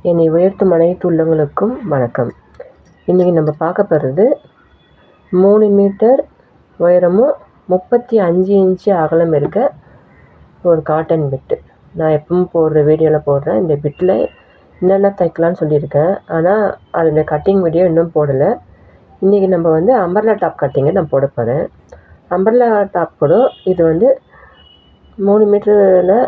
என்னை உயர்த்தும் அனைத்து உள்ளங்களுக்கும் வணக்கம். இன்றைக்கி நம்ம பார்க்க போகிறது 3 மீட்டர் உயரமும் 35 இன்ச்சு அகலம் இருக்க ஒரு காட்டன் பிட்டு. நான் எப்பவும் போடுற வீடியோவில் போடுறேன். இந்த பிட்டில் என்னென்ன தைக்கலான்னு சொல்லியிருக்கேன். ஆனால் அதில் கட்டிங் வீடியோ இன்னும் போடலை. இன்றைக்கி நம்ம அம்பர்லா டாப் கட்டிங்கை நான் போட போகிறேன். அம்பர்லா டாப் கூட இது 3 மீட்டரில்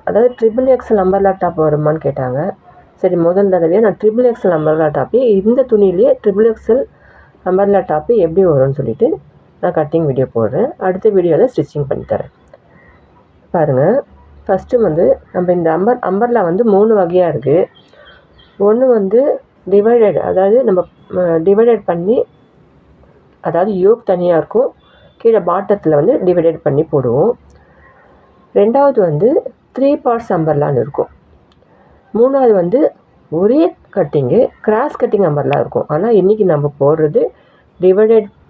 அதாவது ட்ரிபிள் எக்ஸல் அம்பர்லா டாப் வருமானு கேட்டாங்க. சரி, முதல் தடவையாக நான் ட்ரிபிள் எக்ஸல் அம்பர்லா டாப்பு இந்த துணியிலேயே ட்ரிபிள் எக்ஸல் அம்பர்லா டாப்பு எப்படி வரும்னு சொல்லிவிட்டு நான் கட்டிங் வீடியோ போடுறேன். அடுத்த வீடியோவில் ஸ்டிச்சிங் பண்ணித்தரேன். பாருங்கள், ஃபஸ்ட்டு நம்ம இந்த அம்பர்லா 3 வகையாக இருக்குது. ஒன்று டிவைடட், அதாவது நம்ம டிவைடட் பண்ணி, அதாவது யோக் தனியாக இருக்கும், கீழே பாட்டத்தில் டிவைடட் பண்ணி போடுவோம். ரெண்டாவது 3 பார்ட்ஸ் அம்பர்லான்னு இருக்கும். மூணாவது ஒரே கட்டிங்கு கிராஸ் கட்டிங் அம்பர்லா இருக்கும். ஆனால் இன்றைக்கி நம்ம போடுறது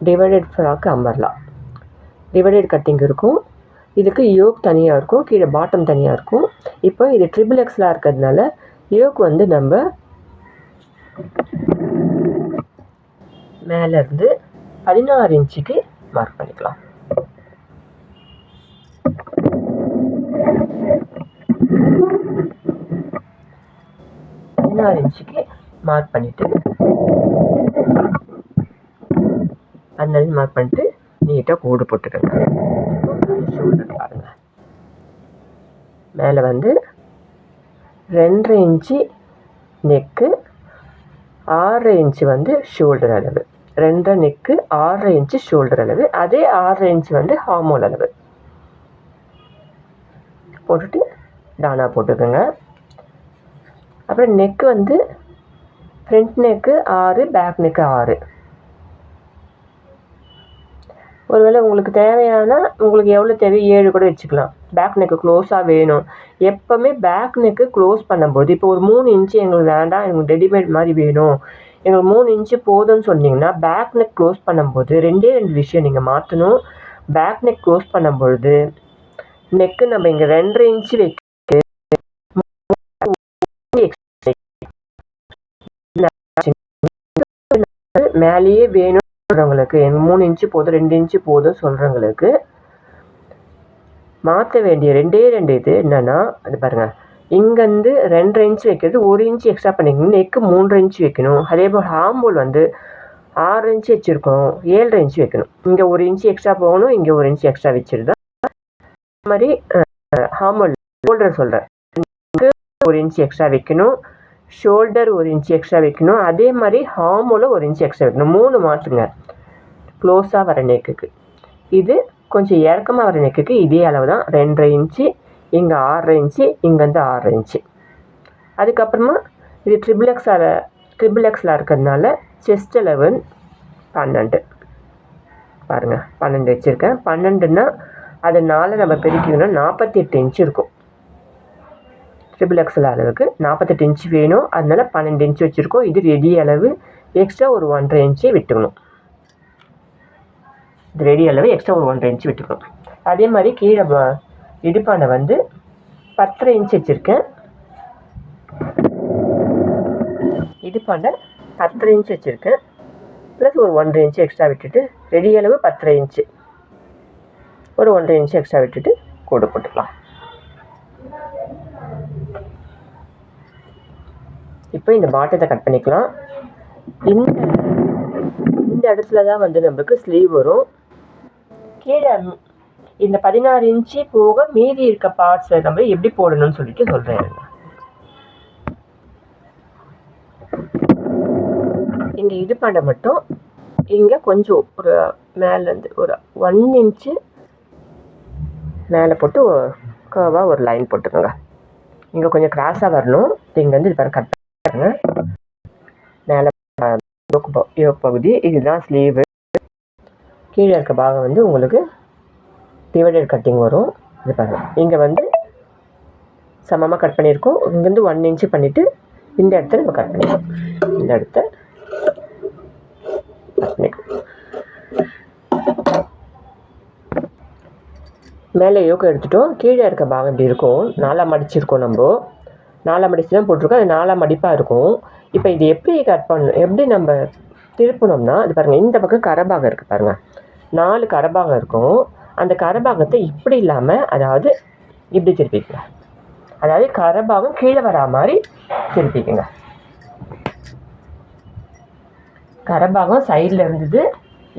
divided frock umbrella. Divided cutting இருக்கும். இதுக்கு யோக் தனியாக இருக்கும், கீழே பாட்டம் தனியாக இருக்கும். இப்போ இது ட்ரிபிள் எக்ஸ்லாக இருக்கிறதுனால யோக் நம்ம மேலேருந்து 16 இன்ச்சுக்கு மார்க் பண்ணிக்கலாம். இன்ச்சுக்கு மார்க் பண்ணிவிட்டு அந்த மார்க் பண்ணிட்டு நீட்டாக கோடு போட்டுக்கோங்க. ஷோல்டர் பாருங்கள், மேலே 2.5 இன்ச்சு நெக்கு, 6 இன்ச்சு ஷோல்டர் அளவு. 2 நெக்கு, 6 இன்ச்சு ஷோல்டர் அளவு. அதே 6 இன்ச்சு ஹார்மோல் அளவு போட்டுட்டு டானா போட்டுக்கோங்க. அப்புறம் neck front neck 6, back neck 6. ஒருவேளை உங்களுக்கு தேவையான, உங்களுக்கு எவ்வளோ தேவையோ 7 கூட வச்சுக்கலாம். பேக் நெக்கு க்ளோஸாக வேணும். எப்போவுமே பேக் நெக்கு க்ளோஸ் பண்ணும்போது, இப்போ ஒரு 3 இன்ச்சு எங்களுக்கு வேண்டாம், எங்களுக்கு ரெடிமேட் மாதிரி வேணும், எங்களுக்கு 3 இன்ச்சு போதும்னு சொன்னீங்கன்னா, பேக் நெக் க்ளோஸ் பண்ணும்போது 2 விஷயம் நீங்கள் மாற்றணும். பேக் நெக் க்ளோஸ் பண்ணும்பொழுது நெக்கு நம்ம இங்கே 2.5 இன்ச்சு வைக்க மேலேயே வேணும் சொல்கிறவங்களுக்கு, எனக்கு 3 இன்ச்சு போதும், 2 இன்ச்சு போதும் சொல்கிறவங்களுக்கு மாற்ற வேண்டிய 2 இது என்னென்னா, அது பாருங்கள், இங்கேருந்து 2.5 இன்ச்சு வைக்கிறது, 1 இன்ச்சு எக்ஸ்ட்ரா பண்ணிக்கணும். நெக்கு 3 இன்ச்சு வைக்கணும். அதே போல் ஹார்மோல் 6 இன்ச்சு வச்சுருக்கோம், 7.5 இன்ச்சு வைக்கணும். இங்கே 1 இன்ச்சு எக்ஸ்ட்ரா போகணும், இங்கே 1 இன்ச்சு எக்ஸ்ட்ரா வச்சுருந்தா அது மாதிரி ஹார்மோல் ஷோல்டர் சொல்கிறேன், 1 இன்ச்சு எக்ஸ்ட்ரா வைக்கணும், ஷோல்டர் 1 இன்ச்சு எக்ஸ்ட்ரா வைக்கணும். அதே மாதிரி ஹார்மோல 1 இன்ச்சு எக்ஸ்ட்ரா வைக்கணும். 3 மாற்றுங்க. க்ளோஸாக வர நெக்குக்கு, இது கொஞ்சம் இறக்கமாக வர நெக்குக்கு இதே அளவு தான், 2.5 இன்ச்சு, இங்கே 6 இன்ச்சு, இங்கேருந்து 6 இன்ச்சு. அதுக்கப்புறமா இது ட்ரிபிள் எக்ஸில் இருக்கிறதுனால செஸ்ட் அளவு 12. பாருங்கள், 12 வச்சுருக்கேன். 12ன்னா அது 4 நம்ம பிரிக்கணும்னா 48 இன்ச்சு இருக்கும். ட்ரிபிள் எக்ஸல் அளவுக்கு 48 இன்ச்சு வேணும். அதனால 12 இன்ச்சு வச்சுருக்கோம். இது ரெடி அளவு. எக்ஸ்ட்ரா ஒரு 1.5 இன்ச்சு விட்டுக்கணும். இது ரெடி அளவு, எக்ஸ்ட்ரா ஒரு 1.5 இன்ச்சு விட்டுக்கணும். அதே மாதிரி கீழே இடுப்பான 10.5 இன்ச்சு வச்சுருக்கேன். இடுப்பான 10.5 இன்ச்சு வச்சுருக்கேன். ப்ளஸ் ஒரு 1.5 இன்ச்சு எக்ஸ்ட்ரா விட்டுட்டு ரெடி அளவு 10.5 இன்ச்சு, ஒரு 1.5 இன்ச்சு எக்ஸ்ட்ரா விட்டுட்டு கோடு போட்டுக்கலாம். இப்போ இந்த பாட்டத்தை கட் பண்ணிக்கலாம். இந்த இடத்துல தான் நம்மளுக்கு ஸ்லீவ் வரும். கீழே இந்த 16 இன்ச்சு போக மீதி இருக்க பார்ட்ஸை நம்ம எப்படி போடணும்னு சொல்லிட்டு சொல்கிறேன். இங்கே இடுப்பாண்டை மட்டும் இங்கே கொஞ்சம் ஒரு மேலேருந்து ஒரு 1 இன்ச்சு மேலே போட்டு கர்வாக ஒரு லைன் போட்டுக்கோங்க. இங்கே கொஞ்சம் கிராஸாக வரணும். இங்கேருந்து இது கட் பண்ணுங்க. மேலே யோக் பகுதி, இதுதான் ஸ்லீவு. கீழே இருக்க பாகம் உங்களுக்கு டிவைடட் கட்டிங் வரும். இது பாருங்கள், இங்கே சமமாக கட் பண்ணியிருக்கோம். இங்கேருந்து 1 இன்ச்சு பண்ணிவிட்டு இந்த இடத்துல நம்ம கட் பண்ணிக்கலாம். இந்த இடத்த கட் பண்ணிக்கலாம். மேலே யோக்கு எடுத்துட்டோம். கீழே இருக்க பாகம் இப்படி இருக்கும், 4 மடிச்சிருக்கோம் நம்ம. 4ஆம் மடித்து தான் போட்டிருக்கோம். அது 4ஆம் மடிப்பாக இருக்கும். இப்போ இது எப்படி கட் பண்ணணும், எப்படி நம்ம திருப்பணும்னா, அது பாருங்கள், இந்த பக்கம் கரபாகம் இருக்குது பாருங்கள், 4 கரபாகம் இருக்கும். அந்த கரபாகத்தை இப்படி இல்லாமல், அதாவது இப்படி திருப்பிக்கங்க. அதாவது கரபாகம் கீழே வரா மாதிரி திருப்பிக்கங்க. கரபாகம் சைடில் இருந்தது,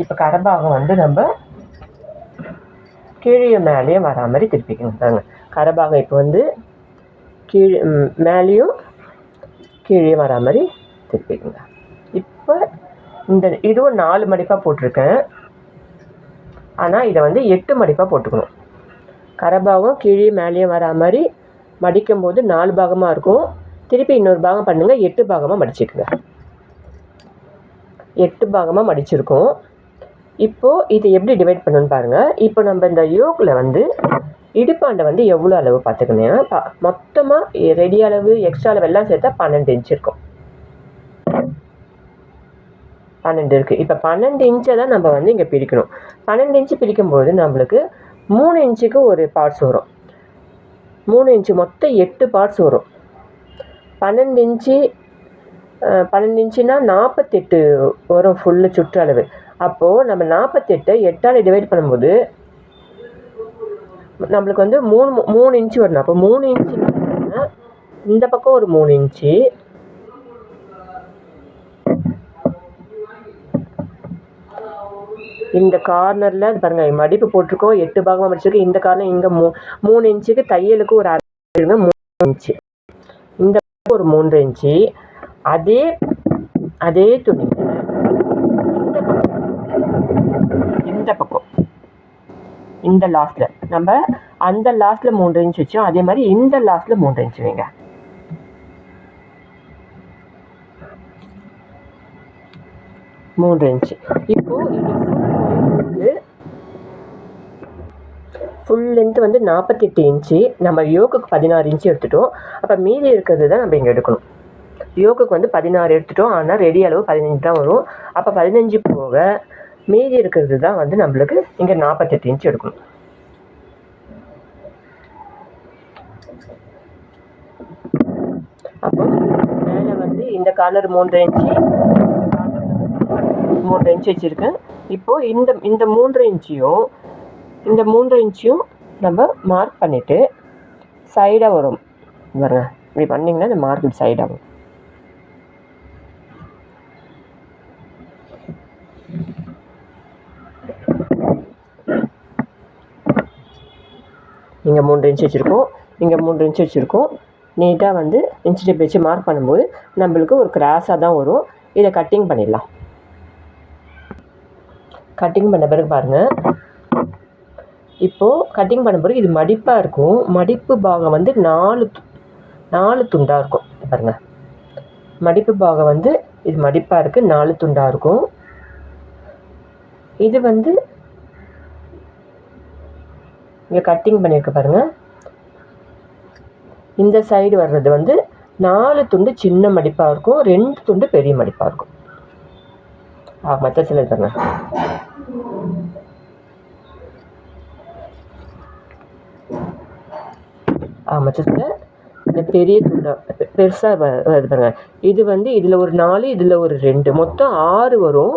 இப்போ கரபாகம் வந்து நம்ம கீழே மேலேயும் வரா மாதிரி திருப்பிக்கங்க. பாருங்கள், கரபாகம் இப்போ வந்து கீழே மேலேயும் கீழே வரா மாதிரி திருப்பிக்கங்க. இப்போ இதுவும் 4 மடிப்பாக போட்டிருக்கேன். ஆனால் இதை வந்து 8 மடிப்பாக போட்டுக்கணும். கரபாகம் கீழே மேலேயும் வரா மாதிரி மடிக்கும் போது 4 பாகமாக இருக்கும். திருப்பி இன்னொரு பாகம் பண்ணுங்கள், 8 பாகமாக மடிச்சுக்குங்க. 8 பாகமாக மடிச்சிருக்கோம். இப்போது இதை எப்படி டிவைட் பண்ணணும்னு பாருங்கள். இப்போ நம்ம இந்த யோக்கில் வந்து இடுப்பாண்டை வந்து எவ்வளோ அளவு பார்த்துக்கணும். மொத்தமாக ரெடி அளவு எக்ஸ்ட்ரா அளவு எல்லாம் சேர்த்தா 12 இன்ச் இருக்கும். 12 இருக்குது. இப்போ 12 இன்ச்சை தான் நம்ம வந்து இங்கே பிரிக்கணும். 12 இன்ச்சு பிரிக்கும்போது நம்மளுக்கு 3 இன்ச்சுக்கு ஒரு பார்ட்ஸ் வரும். 3 இன்ச்சு மொத்தம் 8 பார்ட்ஸ் வரும். 12 இன்ச்சுனா 48 வரும் ஃபுல்லு சுற்றளவு. அப்போது நம்ம 48 8ஆல் டிவைட் பண்ணும்போது நம்மளுக்கு வந்து 3 இன்ச்சு வரணும். அப்போ 3 இன்ச்சுன்னா இந்த பக்கம் ஒரு 3 இன்ச்சு, இந்த கார்னரில் பாருங்கள் மடிப்பு போட்டிருக்கோம், 8 பாகமாக மடிச்சிருக்கோம். இந்த கார்னர் இங்கே 3 இன்ச்சுக்கு தையலுக்கு ஒரு 3 இன்ச்சு, இந்த பக்கம் ஒரு 3 இன்ச்சு. அதே துணிங்க இந்த பக்கம் இந்த லாஸ்ட்டில் நம்ம அந்த லாஸ்ட்டில் 3 இன்ச் வச்சோம். அதே மாதிரி இந்த லாஸ்ட்டில் 3 இன்ச் வைங்க. இப்போது இது ஃபுல் லென்த் வந்து 48 இன்ச்சு. நம்ம யோக்குக்கு 16 இன்ச்சு எடுத்துட்டோம். அப்போ மீதி இருக்கிறது தான் நம்ம இங்கே எடுக்கணும். யோக்குக்கு வந்து 16 எடுத்துட்டோம். ஆனால் ரெடி அளவு 15 தான் வரும். அப்போ 15 போக மீதி இருக்கிறது தான் வந்து நம்மளுக்கு இங்கே 48 இன்ச்சு எடுக்கணும். அப்போ மேலே வந்து இந்த கார்னர் 3 இன்ச்சு, 3 இன்ச்சு வச்சுருக்கேன். இப்போது இந்த 3 இன்ச்சையும் நம்ம மார்க் பண்ணிவிட்டு சைடாக வரும் பாருங்க. இப்படி பண்ணிங்கன்னா இந்த மார்க் சைடாக வரும். இங்கே 3 இன்ச்சு வச்சுருக்கோம், இங்கே 3 இன்ச்சு வச்சுருக்கோம். நீட்டாக வந்து இன்ச் டேப் வச்சு மார்க் பண்ணும்போது நம்மளுக்கு ஒரு கிராஸாக தான் வரும். இதை கட்டிங் பண்ணிடலாம். கட்டிங் பண்ண பிறகு பாருங்கள், இப்போது கட்டிங் பண்ண பிறகு இது மடிப்பாக இருக்கும். மடிப்பு பாகம் வந்து 4 துண்டாக இருக்கும் பாருங்கள். மடிப்பு பாகம் வந்து இது மடிப்பாக இருக்குது, 4 துண்டாக இருக்கும். இது வந்து இங்கே கட்டிங் பண்ணியிருக்க பாருங்கள். இந்த சைடு வர்றது வந்து 4 துண்டு சின்ன மடிப்பாக இருக்கும், 2 துண்டு பெரிய மடிப்பாக இருக்கும். மொத்தத்தில் பாருங்க. மொத்தத்தில் இந்த பெரிய துண்டா பெருசாக வருது பாருங்க. இது வந்து இதில் ஒரு 4, இதில் ஒரு 2, மொத்தம் 6 வரும்.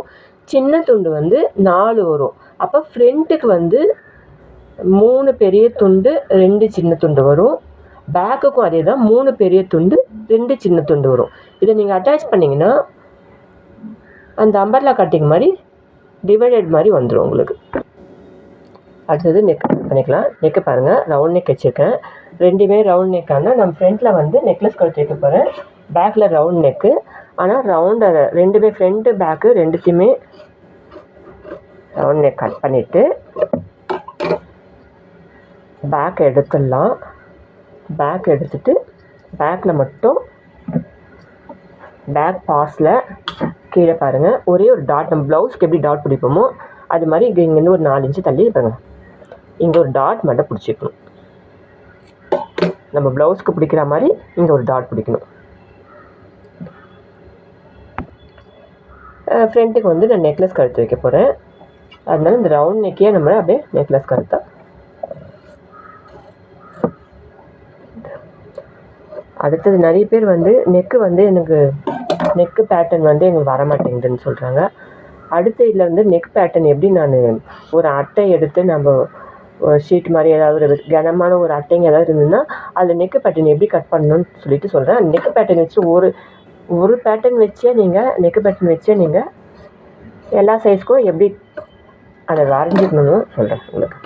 சின்ன துண்டு வந்து 4 வரும். அப்போ ஃப்ரண்ட்டுக்கு வந்து 3 பெரிய துண்டு 2 சின்ன துண்டு வரும். பேக்குக்கும் அதே தான், 3 பெரிய துண்டு 2 சின்ன துண்டு வரும். இதை நீங்கள் அட்டாச் பண்ணிங்கன்னா அந்த அம்பர்லா கட்டிங் மாதிரி டிவைடட் மாதிரி வந்துடும் உங்களுக்கு. அடுத்தது நெக் பண்ணிக்கலாம். நெக்கு பாருங்கள், ரவுண்ட் நெக் வச்சுருக்கேன். ரெண்டுமே ரவுண்ட் நெக்கானால் நம்ம ஃப்ரண்ட்டில் வந்து நெக்லஸ் கழுத்து வைக்க போகிறேன், பேக்கில் ரவுண்ட் நெக்கு. ஆனால் ரவுண்டு ரெண்டுமே ஃப்ரண்ட்டு பேக்கு ரெண்டுத்தையுமே ரவுண்ட் நெக் கட் பண்ணிவிட்டு பேக் எடுத்துடலாம். பேக் எடுத்துட்டு பேக்கில் மட்டும் பேக் பாஸில் கீழே பாருங்கள் ஒரே ஒரு டாட், நம்ம ப்ளவுஸ்க்கு எப்படி டாட் பிடிப்போமோ அது மாதிரி இங்கேருந்து ஒரு 4 இன்ச்சு தள்ளி பாருங்கள், இங்கே ஒரு டாட் மட்டும் பிடிச்சிக்கணும். நம்ம ப்ளவுஸ்க்கு பிடிக்கிற மாதிரி இங்கே ஒரு டாட் பிடிக்கணும். ஃப்ரண்ட்டுக்கு வந்து நான் நெக்லஸ் கழுத்து வைக்க போகிறேன். அதனால இந்த ரவுண்ட் நெக்கையே நம்ம அப்படியே நெக்லஸ் கழுத்தா அடுத்தது நிறைய பேர் வந்து நெக்கு வந்து எனக்கு நெக்கு பேட்டர்ன் வந்து எங்களுக்கு வரமாட்டேங்குதுன்னு சொல்கிறாங்க. அடுத்த இதில் வந்து நெக் பேட்டர்ன் எப்படி நான் ஒரு அட்டை எடுத்து நம்ம ஷீட் மாதிரி ஏதாவது ஒரு கனமான ஒரு அட்டைங்க ஏதாவது இருந்ததுன்னா அதில் நெக்கு பேட்டர்ன் எப்படி கட் பண்ணணும்னு சொல்லிட்டு சொல்கிறேன். நெக்கு பேட்டர்ன் வச்சு ஒரு பேட்டர்ன் வச்சே நீங்கள் நெக்கு பேட்டர்ன் வச்சே நீங்கள் எல்லா சைஸ்க்கும் எப்படி அதை வரைஞ்சிக்கணும்னு சொல்கிறேன் உங்களுக்கு.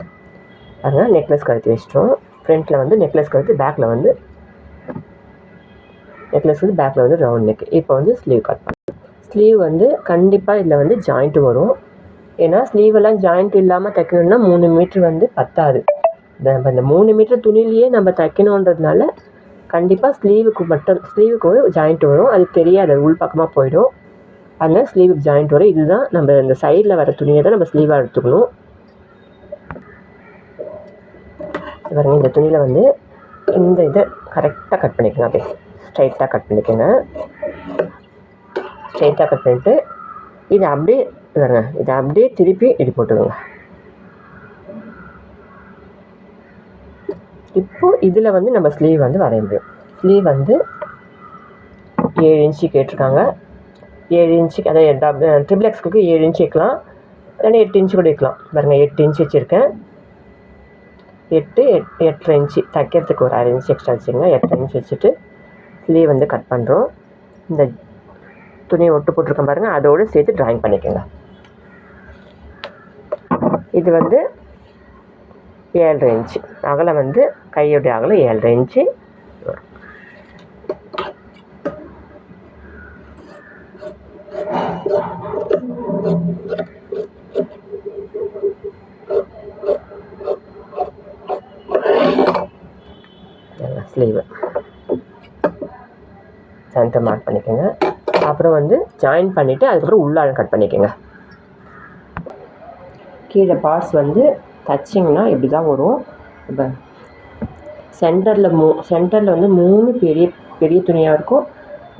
பாருங்கள், நெக்லஸ் கழுத்து வச்சிட்டோம். ஃப்ரண்ட்டில் வந்து நெக்லஸ் கழுத்து, பேக்கில் வந்து நெக்லஸ் வந்து பேக்கில் வந்து ரவுண்ட் நெக். இப்போ வந்து ஸ்லீவ் கட் பண்ணணும். ஸ்லீவ் வந்து கண்டிப்பாக இதில் வந்து ஜாயிண்ட்டு வரும். ஏன்னா ஸ்லீவெல்லாம் ஜாயிண்ட் இல்லாமல் தைக்கணும்னா 3 மீட்ரு வந்து பத்தாது. நம்ம இந்த 3 மீட்டர் துணியிலேயே நம்ம தைக்கணுன்றதுனால கண்டிப்பாக ஸ்லீவுக்கு ஜாயிண்ட் வரும். அது தெரியாது, அது உள் பக்கமாக போயிடும். அதனால் ஸ்லீவுக்கு ஜாயிண்ட் வரும். இதுதான் நம்ம இந்த சைடில் வர துணியை தான் நம்ம ஸ்லீவாக எடுத்துக்கணும். பாருங்க, இந்த துணியில் வந்து இந்த இதை கரெக்டாக கட் பண்ணிக்கோங்க. அப்படியே ஸ்ட்ரைட்டாக கட் பண்ணிக்கோங்க. ஸ்ட்ரைட்டாக கட் பண்ணிவிட்டு இதை அப்படியே பாருங்க, இதை அப்படியே திருப்பி இப்படி போட்டுக்கோங்க. இப்போது இதில் வந்து நம்ம ஸ்லீவ் வந்து வரைய முடியும். ஸ்லீவ் வந்து 7 இன்ச்சு கேட்டிருக்காங்க. 7 இன்ச்சுக்கு அதாவது ட்ரிபிள் எக்ஸ்க்கு 7 இன்ச்சு வைக்கலாம், இல்லைன்னா 8 இன்ச்சு கூட வைக்கலாம். பாருங்கள், 8 இன்ச்சு வச்சுருக்கேன். 8.5 இன்ச்சு தைக்கிறதுக்கு ஒரு 1/2 இன்ச்சு எக்ஸ்ட்ரா வச்சுக்கோங்க. 8 இன்ச்சு வச்சுட்டு ஸ்லீவ் வந்து கட் பண்ணுறோம். இந்த துணியை ஒட்டு போட்டிருக்கேன் பாருங்கள், அதோடு சேர்த்து ட்ராயிங் பண்ணிக்கோங்க. இது வந்து 7.5 இன்ச்சு அகலம், வந்து கையோடைய அகலம் 7.5 இன்ச்சு. ஸ்லீவு சென்டர் மார்க் பண்ணிக்கோங்க. அப்புறம் வந்து ஜாயின் பண்ணிவிட்டு அதுக்கப்புறம் உள்ளாழம் கட் பண்ணிக்கோங்க. கீழே பார்ட்ஸ் வந்து தச்சிங்கன்னா இப்படி தான் வரும். இப்போ சென்டரில் வந்து 3 பெரிய துணியாக இருக்கும்.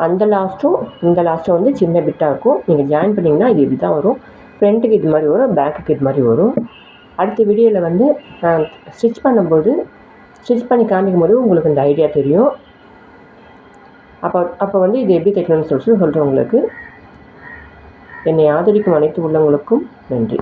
அந்த லாஸ்ட்டும் இந்த லாஸ்ட்டும் வந்து சின்ன பிட்டாக இருக்கும். நீங்கள் ஜாயின் பண்ணிங்கன்னா இது இப்படி தான் வரும். ஃப்ரண்ட்டுக்கு இது மாதிரி வரும், பேக்குக்கு இது மாதிரி வரும். அடுத்த வீடியோவில் வந்து நான் ஸ்டிச் பண்ணி காமிக்கும் போது உங்களுக்கு இந்த ஐடியா தெரியும். அப்போ வந்து இது எப்படி தைக்கணும்னு சொல்கிறேன் உங்களுக்கு. என்னை ஆதரிக்கும் அனைத்து உள்ளவங்களுக்கும் நன்றி.